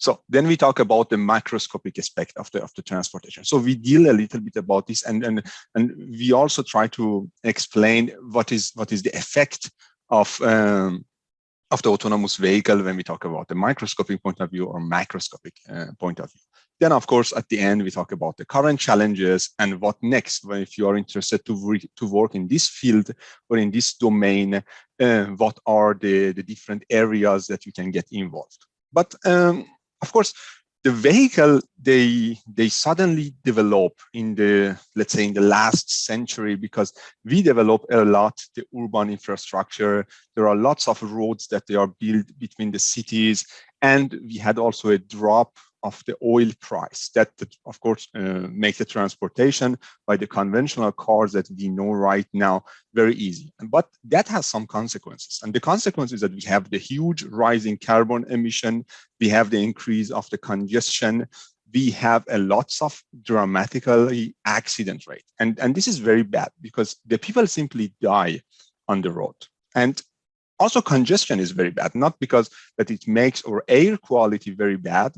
So then we talk about the macroscopic aspect of the transportation. So we deal a little bit about this, and we also try to explain what is the effect of the autonomous vehicle when we talk about the microscopic point of view or macroscopic point of view. Then, of course, at the end, we talk about the current challenges and what next. If you are interested to work in this field or in this domain, what are the different areas that you can get involved. But of course, the vehicle, they suddenly develop in the, let's say, in the last century, because we develop a lot the urban infrastructure. There are lots of roads that they are built between the cities, and we had also a drop of the oil price that of course make the transportation by the conventional cars that we know right now very easy. But that has some consequences, and the consequence is that we have the huge rise in carbon emission, we have the increase of the congestion, we have a lots of dramatically accident rate, and this is very bad because the people simply die on the road. And also congestion is very bad, not because that it makes our air quality very bad,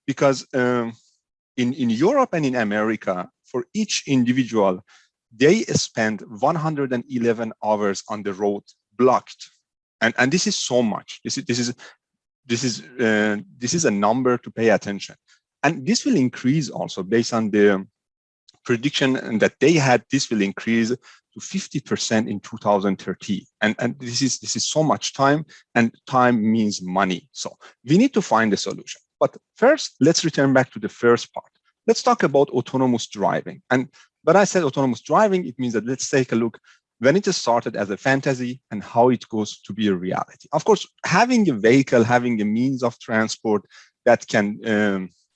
because in Europe and in America, for each individual, they spend 111 hours on the road blocked, and this is so much. This is a number to pay attention, and this will increase also based on the prediction that they had. This will increase to 50% in 2030, and this is so much time, and time means money. So we need to find a solution. But first, let's return back to the first part. Let's talk about autonomous driving. And when I said autonomous driving, it means that let's take a look when it started as a fantasy and how it goes to be a reality. Of course, having a vehicle, having a means of transport that can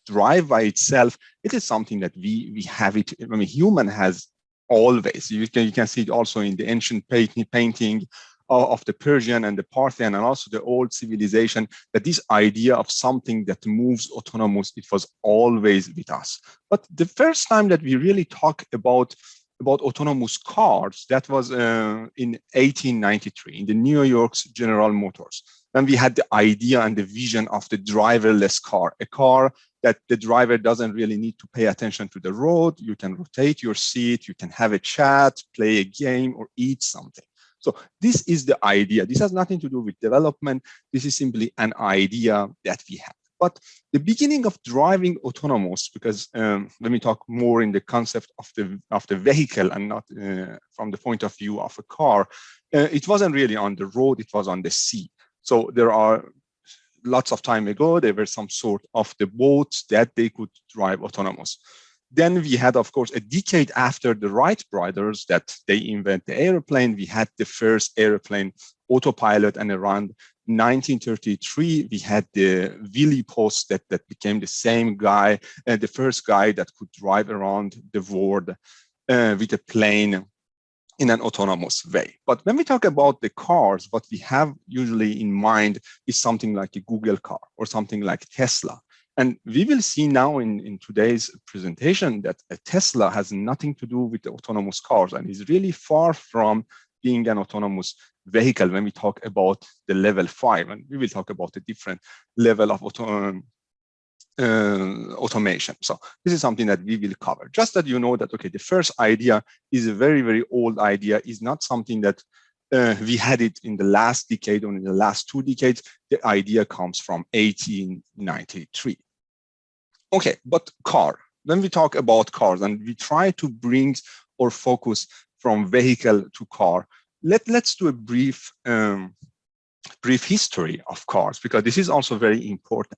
drive by itself, it is something that we have it. I mean, human has always. You can see it also in the ancient painting of the Persian and the Parthian, and also the old civilization, that this idea of something that moves autonomous, it was always with us. But the first time that we really talk about autonomous cars, that was in 1893 in the New York's General Motors. Then we had the idea and the vision of the driverless car, a car that the driver doesn't really need to pay attention to the road. You can rotate your seat, you can have a chat, play a game, or eat something. So this is the idea. This has nothing to do with development. This is simply an idea that we have. But the beginning of driving autonomous, because let me talk more in the concept of the vehicle and not from the point of view of a car, it wasn't really on the road, it was on the sea. So there are lots of time ago, there were some sort of the boats that they could drive autonomous. Then we had, of course, a decade after the Wright brothers that they invent the airplane, we had the first airplane, Autopilot, and around 1933, we had the Willy Post that became the same guy, the first guy that could drive around the world with a plane in an autonomous way. But when we talk about the cars, what we have usually in mind is something like a Google car or something like Tesla. And we will see now in today's presentation that a Tesla has nothing to do with the autonomous cars and is really far from being an autonomous vehicle when we talk about the level 5. And we will talk about a different level of automation. So this is something that we will cover. Just that you know that, okay, the first idea is a very, very old idea, is not something that we had it in the last decade or in the last 2 decades. The idea comes from 1893. Okay, but car. When we talk about cars and we try to bring our focus from vehicle to car, let's do a brief history of cars, because this is also very important.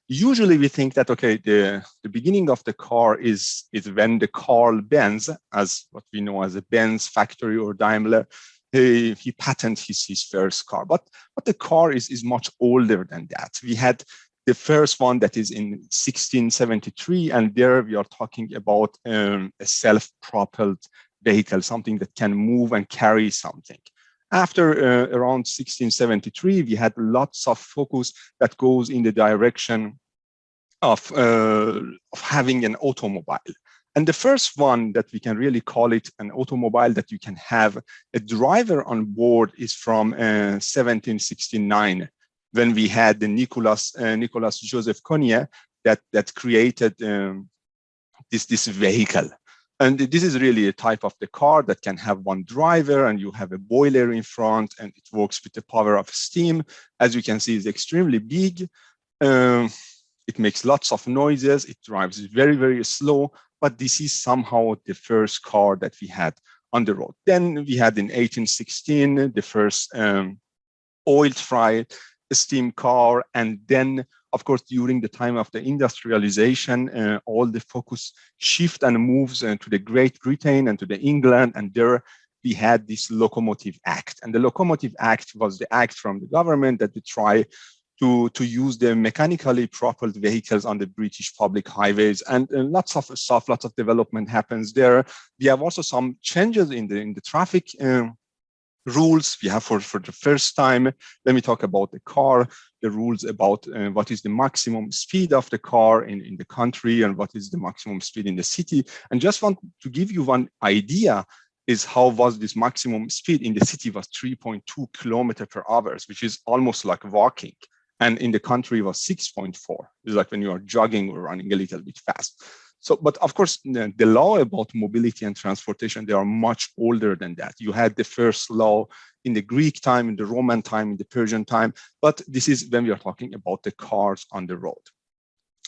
Usually we think that, okay, the beginning of the car is when the Carl Benz, as what we know as a Benz factory or Daimler, he patented his first car. But the car is much older than that. We had the first one that is in 1673, and there we are talking about a self-propelled vehicle, something that can move and carry something. After around 1673, we had lots of focus that goes in the direction of having an automobile. And the first one that we can really call it an automobile that you can have a driver on board is from 1769, when we had the Nicolas Joseph Cognier that created this vehicle. And this is really a type of the car that can have one driver, and you have a boiler in front, and it works with the power of steam. As you can see, it's extremely big. It makes lots of noises. It drives very, very slow. But this is somehow the first car that we had on the road. Then we had in 1816 the first oil-fried steam car, and then of course, during the time of the industrialization, all the focus shift and moves to the Great Britain and to the England, and there we had this Locomotive Act. And the Locomotive Act was the act from the government that would try to use the mechanically propelled vehicles on the British public highways, and lots of stuff, lots of development happens there. We have also some changes in the traffic rules. We have for the first time, let me talk about the car, the rules about what is the maximum speed of the car in the country and what is the maximum speed in the city. And just want to give you one idea is how was this maximum speed in the city was 3.2 kilometers per hour, which is almost like walking. And in the country was 6.4. It's like when you are jogging or running a little bit fast. So, but of course, the law about mobility and transportation, they are much older than that. You had the first law in the Greek time, in the Roman time, in the Persian time, but this is when we are talking about the cars on the road.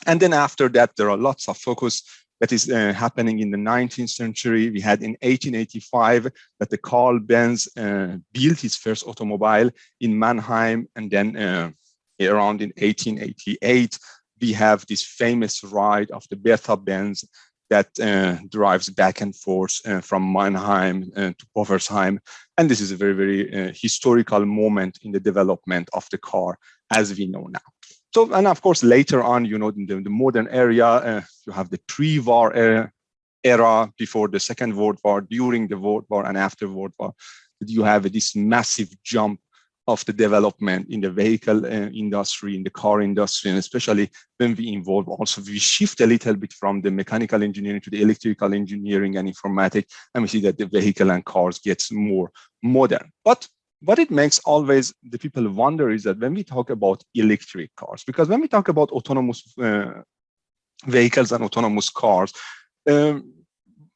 And then after that, there are lots of focus that is happening in the 19th century. We had in 1885 that the Carl Benz built his first automobile in Mannheim, and then around in 1888, we have this famous ride of the Bertha Benz that drives back and forth from Mannheim to Poffersheim. And this is a very, very historical moment in the development of the car as we know now. So, and of course, later on, you know, in the modern area, you have the pre-war era, before the Second World War, during the World War, and after World War. You have this massive jump of the development in the vehicle industry, in the car industry, and especially when we involve also, we shift a little bit from the mechanical engineering to the electrical engineering and informatics, and we see that the vehicle and cars gets more modern. But what it makes always the people wonder is that when we talk about electric cars, because when we talk about autonomous vehicles and autonomous cars,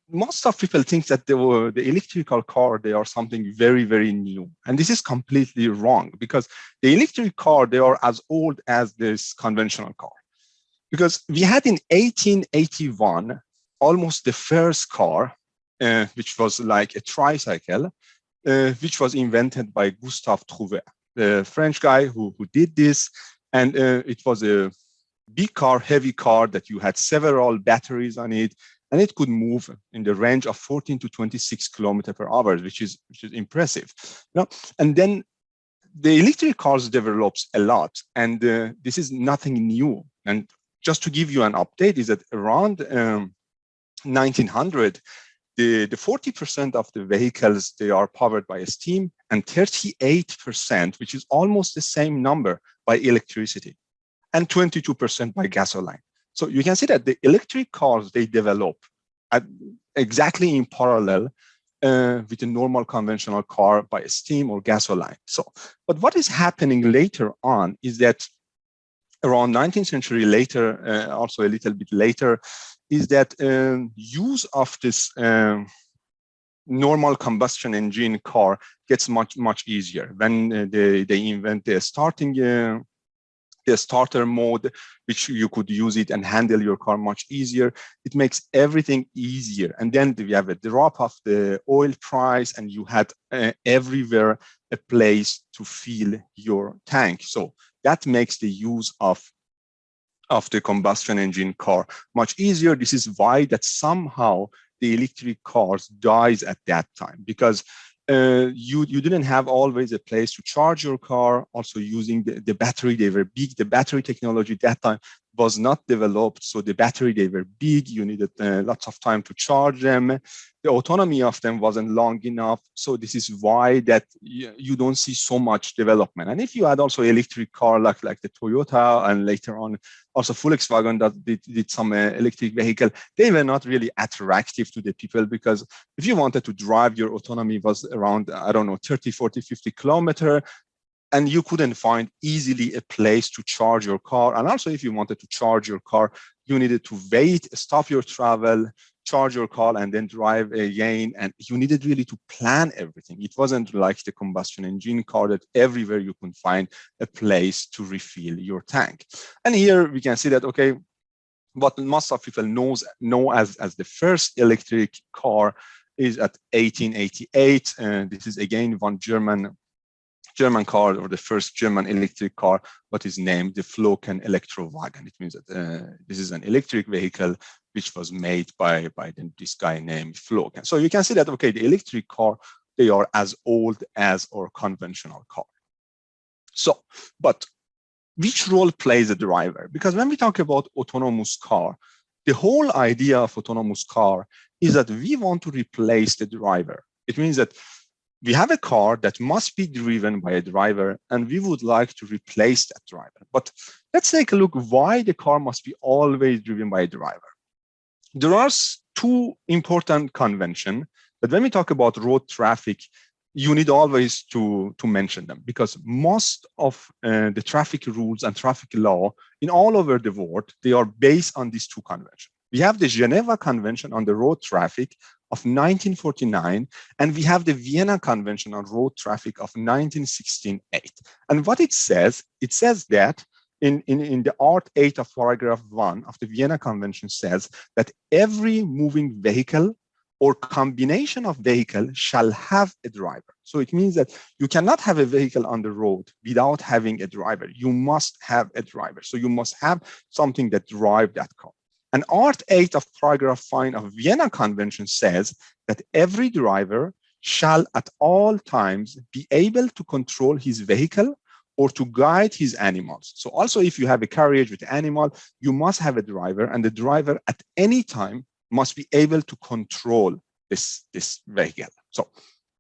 most of people think that the electrical car, they are something very, very new. And this is completely wrong, because the electric car, they are as old as this conventional car. Because we had in 1881, almost the first car, which was like a tricycle, which was invented by Gustave Trouvé, the French guy who did this. And it was a big car, heavy car that you had several batteries on it. And it could move in the range of 14 to 26 kilometers per hour, which is impressive. You know? And then the electric cars develops a lot, and this is nothing new. And just to give you an update, is that around 1900, the 40% of the vehicles, they are powered by steam, and 38%, which is almost the same number, by electricity, and 22% by gasoline. So you can see that the electric cars, they develop exactly in parallel with a normal conventional car by steam or gasoline. So, but what is happening later on is that around 19th century later, also a little bit later, is that use of this normal combustion engine car gets much, much easier. When they invent the starter mode, which you could use it and handle your car much easier. It makes everything easier. And then we have a drop of the oil price, and you had everywhere a place to fill your tank. So that makes the use of the combustion engine car much easier. This is why that somehow the electric cars dies at that time, because you didn't have always a place to charge your car. Also using the battery, they were big. The battery technology at that time was not developed. So the battery, they were big. You needed lots of time to charge them. The autonomy of them wasn't long enough. So this is why that you don't see so much development. And if you had also electric car like the Toyota, and later on also Volkswagen that did some electric vehicle, they were not really attractive to the people, because if you wanted to drive, your autonomy was around, I don't know, 30, 40, 50 kilometers. and you couldn't find easily a place to charge your car. And also, if you wanted to charge your car, you needed to wait, stop your travel, charge your car, and then drive again. And you needed really to plan everything. It wasn't like the combustion engine car that everywhere you could find a place to refill your tank. And here we can see that, okay, what most of people know as the first electric car is at 1888. And this is again one German car, or the first German electric car, what is named the Floken Elektrowagen. It means that this is an electric vehicle which was made by this guy named Floken. So you can see that, okay, the electric car, they are as old as our conventional car. So, but which role plays the driver? Because when we talk about autonomous car, the whole idea of autonomous car is that we want to replace the driver. It means that we have a car that must be driven by a driver, and we would like to replace that driver. But let's take a look why the car must be always driven by a driver. There are two important conventions that when we talk about road traffic, you need always to mention them, because most of the traffic rules and traffic law in all over the world, they are based on these two conventions. We have the Geneva Convention on the road traffic of 1949, and we have the Vienna Convention on road traffic of 1968. And what it says that in the Art 8 of paragraph 1 of the Vienna Convention says that every moving vehicle or combination of vehicle shall have a driver. So it means that you cannot have a vehicle on the road without having a driver. You must have a driver. So you must have something that drives that car. And Art 8 of paragraph 5 of Vienna Convention says that every driver shall at all times be able to control his vehicle or to guide his animals. So also, if you have a carriage with an animal, you must have a driver, and the driver at any time must be able to control this vehicle. So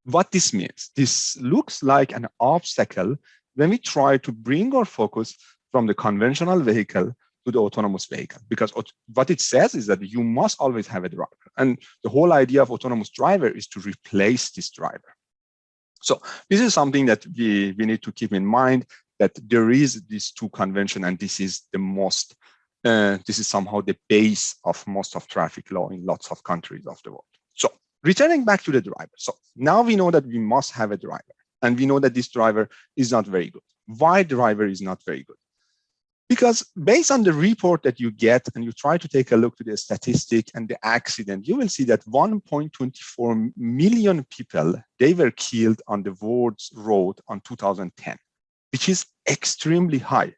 what this means, this looks like an obstacle when we try to bring our focus from the conventional vehicle to the autonomous vehicle, because what it says is that you must always have a driver. And the whole idea of autonomous driver is to replace this driver. So this is something that we need to keep in mind, that there is these two conventions, and this is the most this is somehow the base of most of traffic law in lots of countries of the world. So returning back to the driver. So now we know that we must have a driver, and we know that this driver is not very good. Why driver is not very good? Because based on the report that you get and you try to take a look to the statistic and the accident, you will see that 1.24 million people, they were killed on the world's road on 2010, which is extremely high.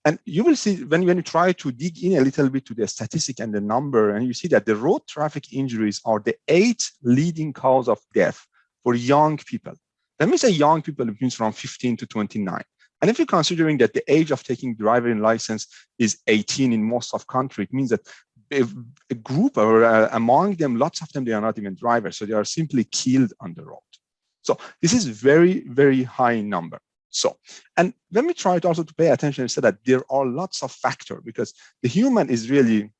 And you will see when you try to dig in a little bit to the statistic and the number, and you see that the road traffic injuries are the 8th leading cause of death for young people. When we say young people, it means from 15 to 29. And if you're considering that the age of taking driving license is 18 in most of countries, it means that a group or among them, lots of them, they are not even drivers. So they are simply killed on the road. So this is very, very high number. So, and when we try to also to pay attention, we say that there are lots of factors, because the human is really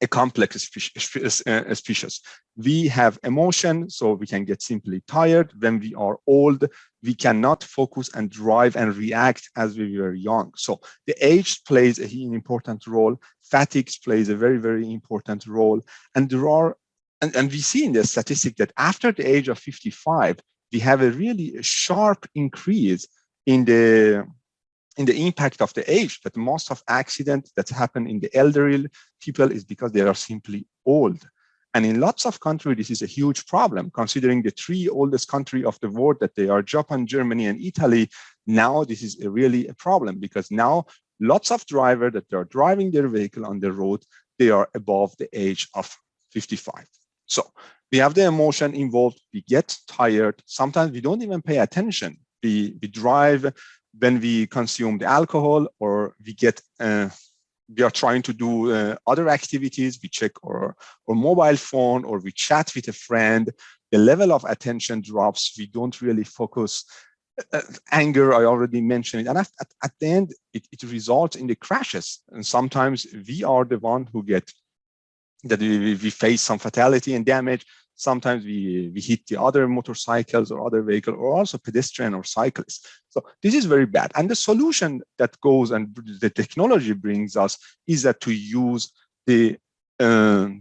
a complex species. We have emotion, so we can get simply tired. When we are old, we cannot focus and drive and react as we were young. So the age plays an important role. Fatigue plays a very, very important role. And there are, and we see in the statistic that after the age of 55, we have a really sharp increase in the impact of the age, that most of accidents that happen in the elderly people is because they are simply old. And in lots of countries, this is a huge problem, considering the 3 oldest countries of the world, that they are Japan, Germany, and Italy. Now, this is really a problem, because now lots of drivers that are driving their vehicle on the road, they are above the age of 55. So we have the emotion involved. We get tired. Sometimes we don't even pay attention. We drive when we consume the alcohol, or we get we are trying to do other activities. We check our mobile phone, or we chat with a friend. The level of attention drops. We don't really focus. Anger, I already mentioned it. And at the end, it results in the crashes. And sometimes we are the one who get that we face some fatality and damage. Sometimes we hit the other motorcycles or other vehicle, or also pedestrian or cyclists. So this is very bad. And the solution that goes and the technology brings us is that to use the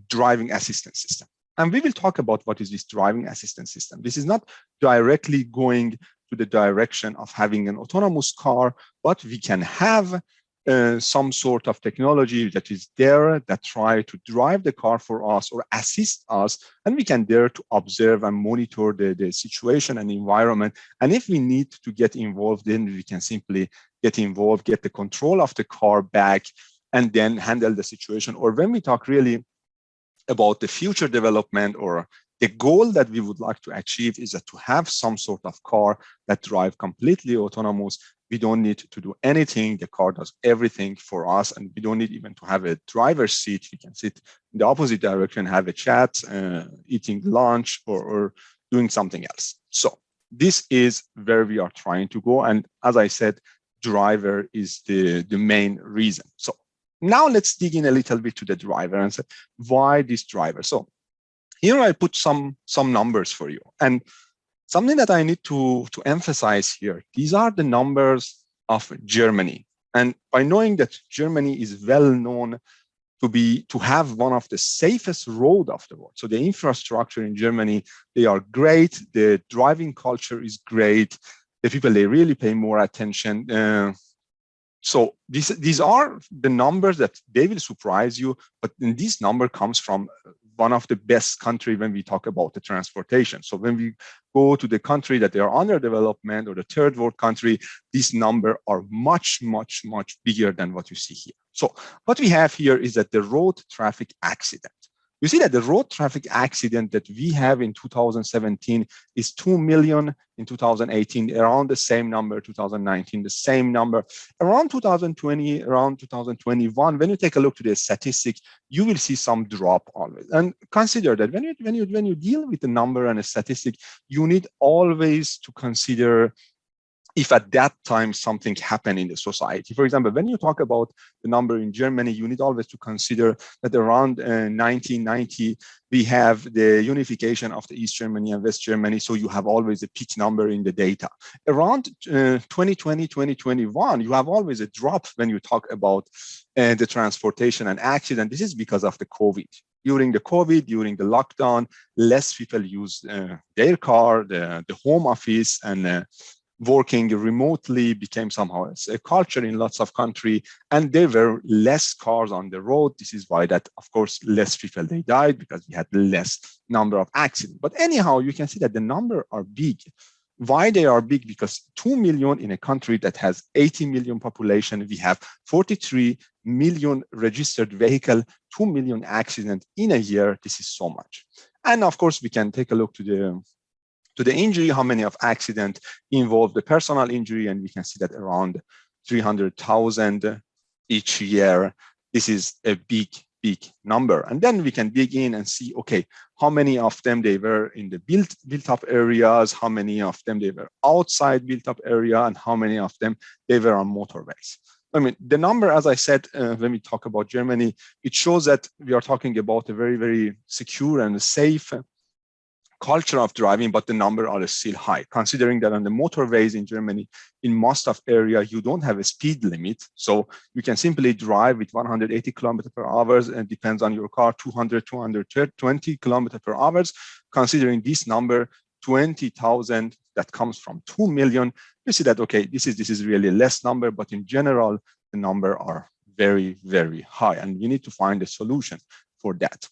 driving assistance system. And we will talk about what is this driving assistance system. This is not directly going to the direction of having an autonomous car, but we can have some sort of technology that is there that try to drive the car for us or assist us, and we can dare to observe and monitor the situation and environment. And if we need to get involved, then we can simply get involved, get the control of the car back, and then handle the situation. Or when we talk really about the future development, or the goal that we would like to achieve, is that to have some sort of car that drive completely autonomous. We don't need to do anything. The car does everything for us, and we don't need even to have a driver's seat. We can sit in the opposite direction, have a chat, eating lunch, or doing something else. So this is where we are trying to go. And as I said, driver is the main reason. So now let's dig in a little bit to the driver and say, why this driver? So here I put some numbers for you. And something that I need to emphasize here, these are the numbers of Germany. And by knowing that Germany is well known to have one of the safest roads of the world. So the infrastructure in Germany, they are great. The driving culture is great. The people, they really pay more attention. So these are the numbers that they will surprise you, but this number comes from one of the best country when we talk about the transportation. So when we go to the country that they are under development or the third world country, these numbers are much, much, much bigger than what you see here. So what we have here is that the road traffic accident. You see that the road traffic accident that we have in 2017 is 2 million in 2018, around the same number, 2019, the same number. Around 2020, around 2021, when you take a look to the statistics, you will see some drop always. And consider that when you deal with the number and a statistic, you need always to consider if at that time something happened in the society. For example, when you talk about the number in Germany, you need always to consider that around 1990, we have the unification of the East Germany and West Germany, so you have always a peak number in the data. Around 2020, 2021, you have always a drop when you talk about the transportation and accident. This is because of the COVID. During the COVID, during the lockdown, less people use their car, the home office, and working remotely became somehow a culture in lots of countries, and there were less cars on the road. This is why that, of course, less people, they died because we had less number of accidents. But anyhow, you can see that the number are big. Why they are big? Because 2 million in a country that has 80 million population, we have 43 million registered vehicle, 2 million accidents in a year. This is so much. And of course, we can take a look to the injury, how many of accident involve the personal injury, and we can see that around 300,000 each year. This is a big number. And then we can dig in and see, okay, how many of them they were in the built up areas, how many of them they were outside built up area, and how many of them they were on motorways. I mean, the number, as I said, when we talk about Germany, it shows that we are talking about a very, very secure and safe culture of driving, but the number are still high, considering that on the motorways in Germany, in most of area, you don't have a speed limit. So you can simply drive with 180 kilometers per hour, and depends on your car, 200, 220 kilometers per hour. Considering this number, 20,000 that comes from 2 million, you see that, okay, this is really a less number, but in general, the number are very, very high, and we need to find a solution for that.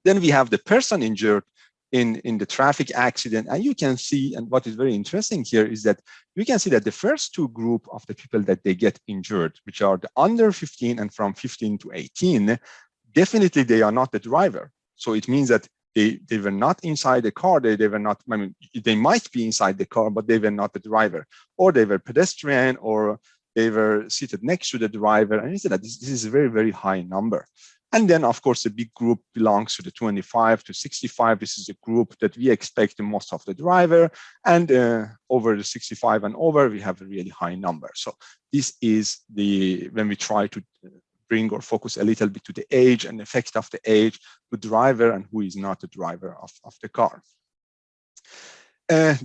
Then we have the person injured in the traffic accident. And you can see, and what is very interesting here is that you can see that the first two group of the people that they get injured, which are the under 15 and from 15 to 18, definitely they are not the driver. So it means that they were not inside the car. They were not, I mean, they might be inside the car, but they were not the driver, or they were pedestrian, or they were seated next to the driver. And you see that this is a very, very high number. And then, of course, the big group belongs to the 25 to 65. This is a group that we expect the most of the driver. And over the 65 and over, we have a really high number. So this is when we try to bring or focus a little bit to the age and effect of the age, to driver and who is not the driver of the car.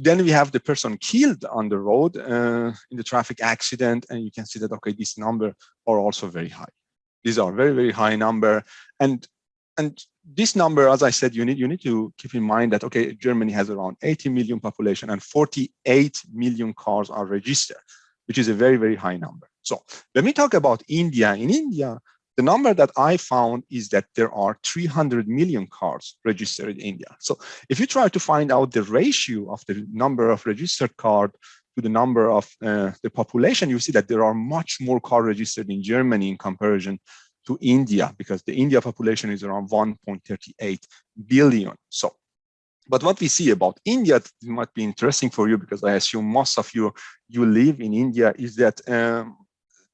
Then we have the person killed on the road in the traffic accident, and you can see that, okay, this number are also very high. These are very, very high number. And this number, as I said, you need to keep in mind that, okay, Germany has around 80 million population and 48 million cars are registered, which is a very, very high number. So when we talk about India, in India, the number that I found is that there are 300 million cars registered in India. So if you try to find out the ratio of the number of registered cars to the number of the population, you see that there are much more cars registered in Germany in comparison to India, because the India population is around 1.38 billion. So, but what we see about India, it might be interesting for you, because I assume most of you live in India, is that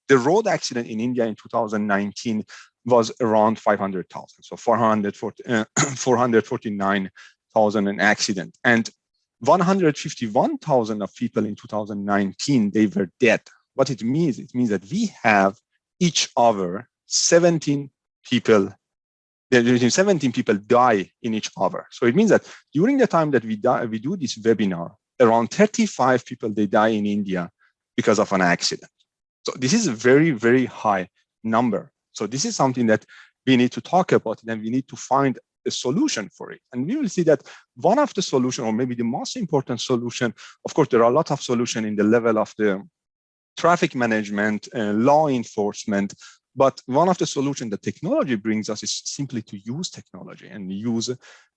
the road accident in India in 2019 was around 500,000, so 449,000 an accident, and 151,000 of people in 2019, they were dead. What it means that we have each hour 17 people. 17 people die in each hour. So it means that during the time that we do this webinar, around 35 people, they die in India because of an accident. So this is a very, very high number. So this is something that we need to talk about, and we need to find a solution for it. And we will see that one of the solutions, or maybe the most important solution, of course, there are a lot of solutions in the level of the traffic management, law enforcement, but one of the solutions that technology brings us is simply to use technology and use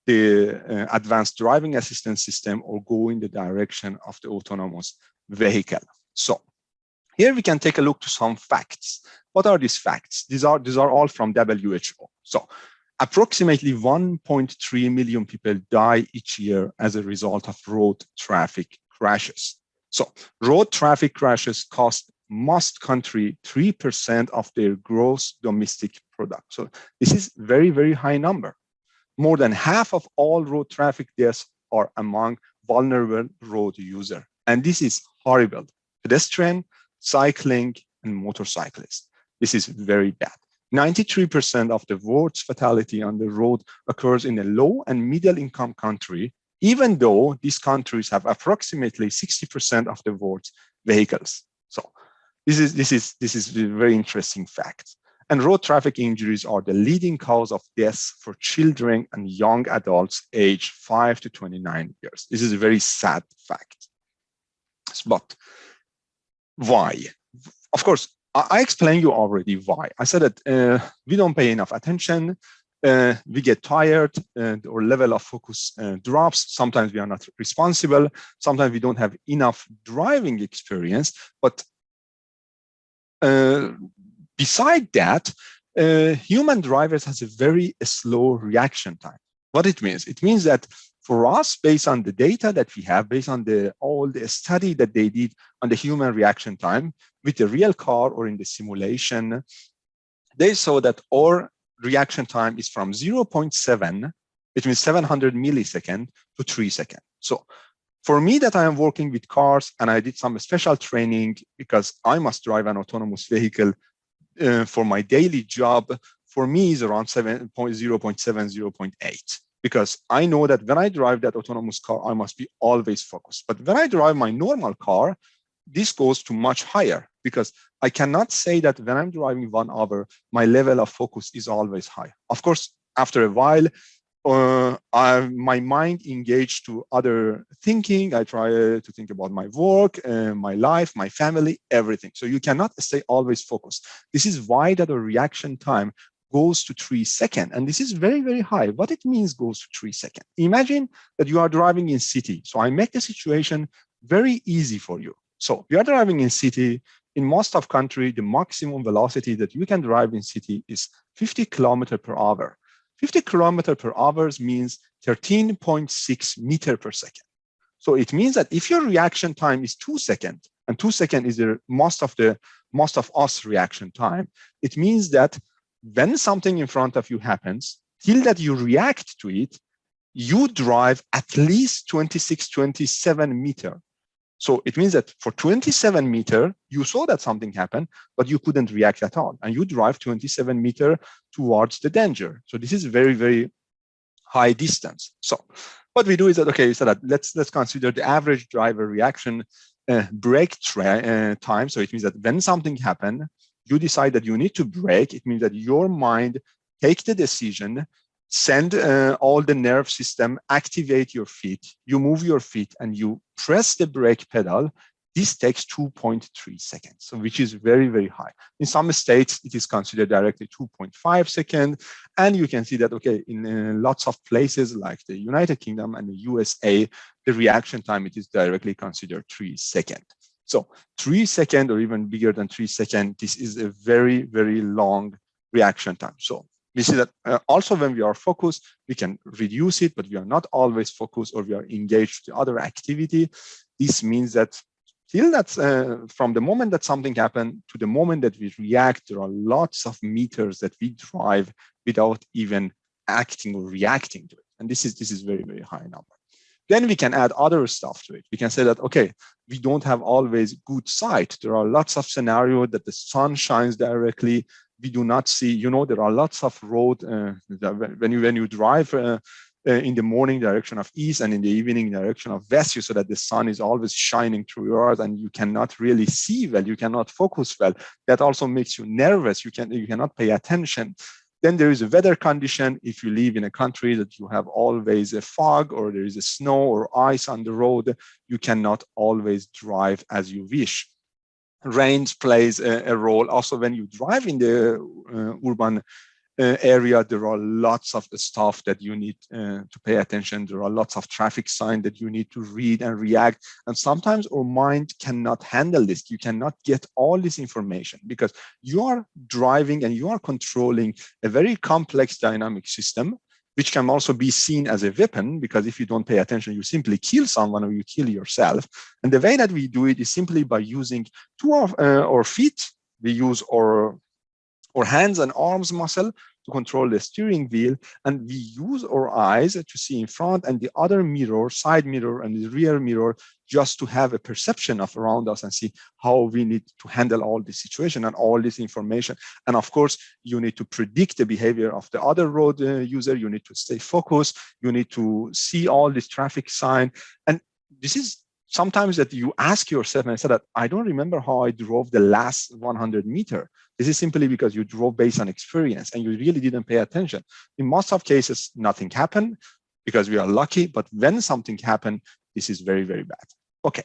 the advanced driving assistance system, or go in the direction of the autonomous vehicle. So here we can take a look to some facts. What are these facts? These are all from WHO. So approximately 1.3 million people die each year as a result of road traffic crashes. So road traffic crashes cost most country 3% of their gross domestic product. So this is very, very high number. More than half of all road traffic deaths are among vulnerable road users. And this is horrible. Pedestrian, cycling, and motorcyclists. This is very bad. 93% of the world's fatality on the road occurs in a low and middle income country, even though these countries have approximately 60% of the world's vehicles. So this is a very interesting fact. And road traffic injuries are the leading cause of deaths for children and young adults aged 5 to 29 years. This is a very sad fact. But why? Of course, I explained you already why. I said that we don't pay enough attention, we get tired, our level of focus drops. Sometimes we are not responsible. Sometimes we don't have enough driving experience. But beside that, human drivers has a very slow reaction time. What it means? It means that for us, based on the data that we have, based on all the study that they did on the human reaction time with the real car or in the simulation, they saw that our reaction time is from 0.7, which means 700 milliseconds, to 3 seconds. So for me, that I am working with cars and I did some special training because I must drive an autonomous vehicle for my daily job, for me is around 0.7, 0.8. Because I know that when I drive that autonomous car, I must be always focused. But when I drive my normal car, this goes to much higher, because I cannot say that when I'm driving 1 hour, my level of focus is always high. Of course, after a while, my mind engaged to other thinking. I try to think about my work, my life, my family, everything. So you cannot stay always focused. This is why that a reaction time goes to 3 seconds. And this is very, very high. What it means goes to 3 seconds. Imagine that you are driving in city. So I make the situation very easy for you. So you are driving in city. In most of country, the maximum velocity that you can drive in city is 50 kilometers per hour. 50 kilometers per hour means 13.6 meters per second. So it means that if your reaction time is 2 seconds, and 2 seconds is the most of us reaction time, it means that when something in front of you happens, till that you react to it, you drive at least 26, 27 meters. So it means that for 27 meters, you saw that something happened, but you couldn't react at all. And you drive 27 meters towards the danger. So this is very, very high distance. So what we do is that, okay, so that let's consider the average driver reaction brake time. So it means that when something happened, you decide that you need to brake. It means that your mind take the decision, send all the nerve system, activate your feet, you move your feet, and you press the brake pedal. This takes 2.3 seconds, so which is very, very high. In some states, it is considered directly 2.5 seconds. And you can see that, okay, in lots of places like the United Kingdom and the USA, the reaction time, it is directly considered 3 seconds. So 3 seconds or even bigger than 3 seconds, this is a very, very long reaction time. So we see that also when we are focused, we can reduce it, but we are not always focused or we are engaged to other activity. This means that till that's from the moment that something happened to the moment that we react, there are lots of meters that we drive without even acting or reacting to it. And this is very, very high number. Then we can add other stuff to it. We can say that, okay, we don't have always good sight. There are lots of scenarios that the sun shines directly. We do not see, there are lots of road when you drive in the morning direction of east and in the evening direction of west, so that the sun is always shining through your eyes and you cannot really see well, you cannot focus well. That also makes you nervous. You cannot pay attention. Then there is a weather condition. If you live in a country that you have always a fog or there is a snow or ice on the road, you cannot always drive as you wish. Rain plays a role. Also, when you drive in the urban area, there are lots of stuff that you need to pay attention. There are lots of traffic signs that you need to read and react. And sometimes our mind cannot handle this. You cannot get all this information because you are driving and you are controlling a very complex dynamic system, which can also be seen as a weapon, because if you don't pay attention, you simply kill someone or you kill yourself. And the way that we do it is simply by using two of our feet. We use our hands and arms muscle to control the steering wheel, and we use our eyes to see in front and the other mirror, side mirror and the rear mirror, just to have a perception of around us and see how we need to handle all this situation and all this information. And of course, you need to predict the behavior of the other road user. You need to stay focused. You need to see all this traffic sign. And this is sometimes that you ask yourself, and I said that I don't remember how I drove the last 100 meters. This is simply because you drove based on experience and you really didn't pay attention. In most of cases, nothing happened because we are lucky, but when something happened, this is very, very bad. Okay,